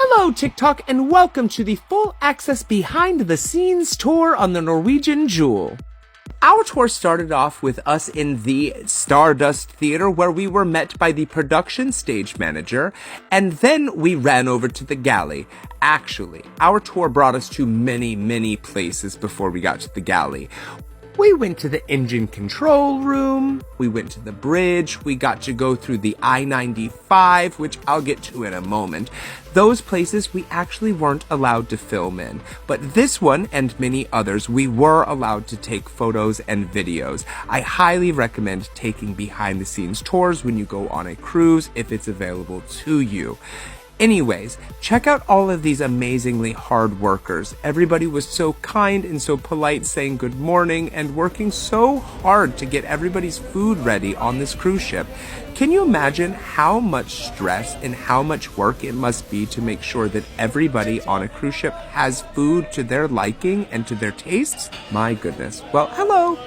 Hello TikTok and welcome to the full access behind the scenes tour on the Norwegian Jewel. Our tour started off with us in the Stardust Theater where we were met by the production stage manager, and then we ran over to the galley. Actually, our tour brought us to many places before we got to the galley. We went to the engine control room, we went to the bridge, we got to go through the I-95, which I'll get to in a moment. Those places we actually weren't allowed to film in, but this one and many others we were allowed to take photos and videos. I highly recommend taking behind the scenes tours when you go on a cruise if it's available to you. Anyways, check out all of these amazingly hard workers. Everybody was so kind and so polite, saying good morning and working so hard to get everybody's food ready on this cruise ship. Can you imagine how much stress and how much work it must be to make sure that everybody on a cruise ship has food to their liking and to their tastes? My goodness. Well, hello.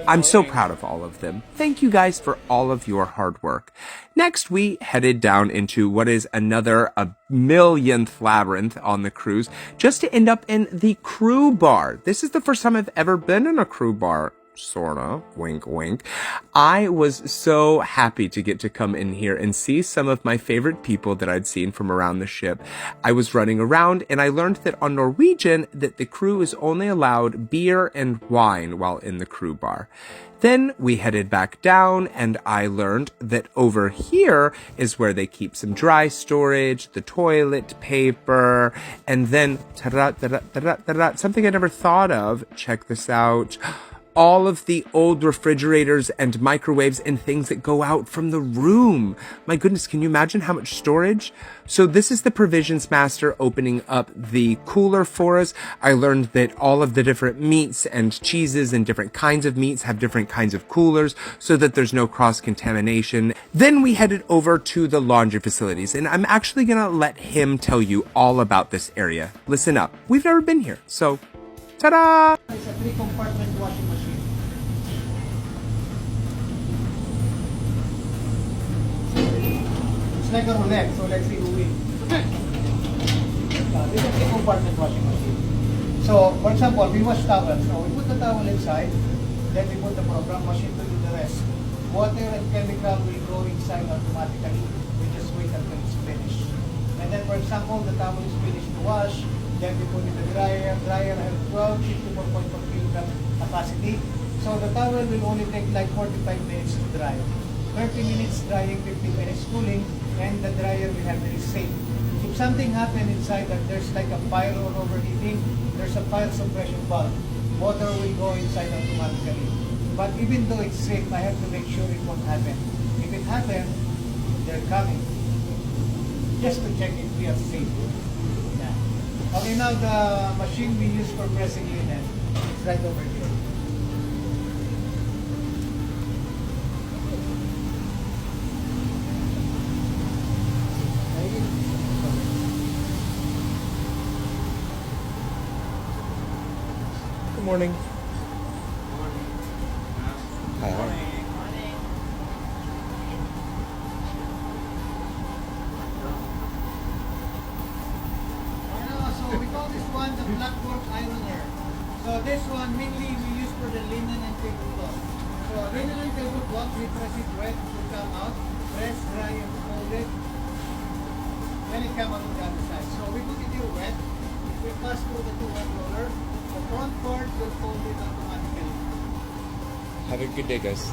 I'm so proud of all of them. Thank you guys for all of your hard work. Next, we headed down into what is another a millionth labyrinth on the cruise, just to end up in the crew bar. This is the first time I've ever been in a crew bar. Sorta. Wink, wink. I was so happy to get to come in here and see some of my favorite people that I'd seen from around the ship. I was running around and I learned that on Norwegian that the crew is only allowed beer and wine while in the crew bar. Then we headed back down and I learned that over here is where they keep some dry storage, the toilet paper, and then something I never thought of. Check this out. All of the old refrigerators and microwaves and things that go out from the room. My goodness, can you imagine how much storage? So this is the provisions master opening up the cooler for us. I learned that all of the different meats and cheeses and different kinds of meats have different kinds of coolers so that there's no cross-contamination. Then we headed over to the laundry facilities, and I'm actually gonna let him tell you all about this area. Listen up. We've never been here, so ta-da! It's a 3-compartment washing machine. It's like a roulette, so let's see who wins. This is a 3-compartment washing machine. So, for example, we wash towels. So, we put the towel inside, then we put the program machine to do the rest. Water and chemical will go inside automatically. We just wait until it's finished. And then, for example, the towel is finished to wash. Then we put in the dryer. Dryer has 12, 54.4 kilogram capacity. So the towel will only take like 45 minutes to dry. 30 minutes drying, 50 minutes cooling, and the dryer will have to be safe. If something happens inside that there's like a fire or overheating, there's a fire suppression valve. Water will go inside automatically. But even though it's safe, I have to make sure it won't happen. If it happens, they're coming. Just to check if we are safe. Okay, now the machine we use for pressing linen is right over here. Good morning. Hi. We call this one the blackboard ironer. So this one mainly we use for the linen and tablecloth. So linen and tablecloth, we press it wet to come out, press, dry, and fold it. Then it comes out on the other side. So we put it here wet. If we pass through the two-wet roller, the front part will fold it automatically. Have a good day, guys.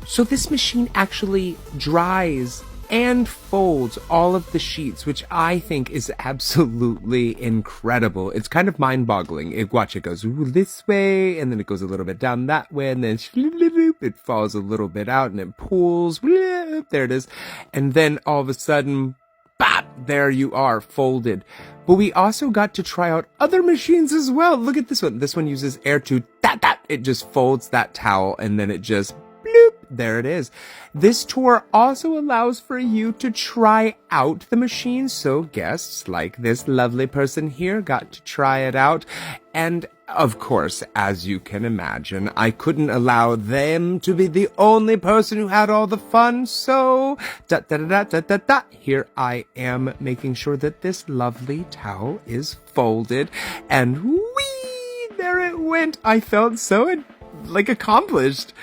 So this machine actually dries and folds all of the sheets, which I think is absolutely incredible. It's kind of mind-boggling. Watch, it goes this way, and then it goes a little bit down that way, and then it falls a little bit out, and it pulls. There it is. And then all of a sudden, bop, there you are, folded. But we also got to try out other machines as well. Look at this one. This one uses air to that. It just folds that towel, and then it just bloop, there it is. This tour also allows for you to try out the machine, so guests like this lovely person here got to try it out. And of course, as you can imagine, I couldn't allow them to be the only person who had all the fun, so here I am making sure that this lovely towel is folded, and whee, there it went. I felt so accomplished.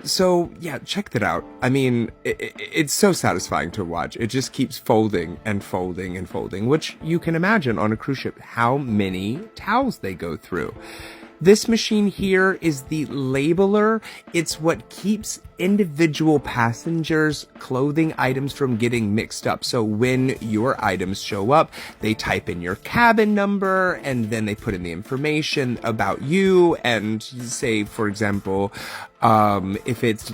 So yeah, check that out. I mean, it's so satisfying to watch. It just keeps folding and folding and folding, which you can imagine on a cruise ship how many towels they go through. This machine here is the labeler. It's what keeps individual passengers' clothing items from getting mixed up. So when your items show up, they type in your cabin number and then they put in the information about you and say, for example, if it's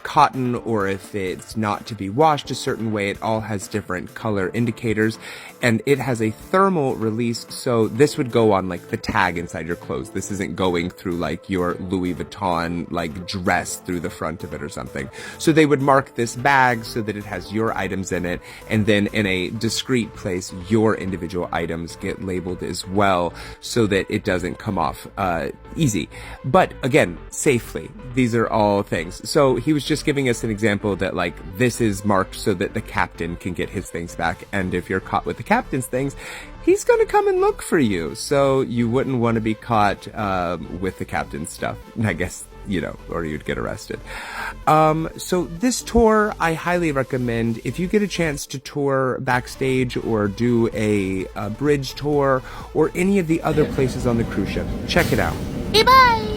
cotton or if it's not to be washed a certain way, it all has different color indicators, and it has a thermal release, so this would go on like the tag inside your clothes. This isn't going through like your Louis Vuitton like dress through the front of it or something. So they would mark this bag so that it has your items in it, and then in a discreet place your individual items get labeled as well so that it doesn't come off easy, but again, safely. These are all things. So he was just giving us an example that like this is marked so that the captain can get his things back, and if you're caught with the captain's things, he's going to come and look for you. So you wouldn't want to be caught with the captain's stuff, I guess, you know, or you'd get arrested. So this tour, I highly recommend. If you get a chance to tour backstage or do a bridge tour or any of the other places on the cruise ship, check it out. Bye-bye!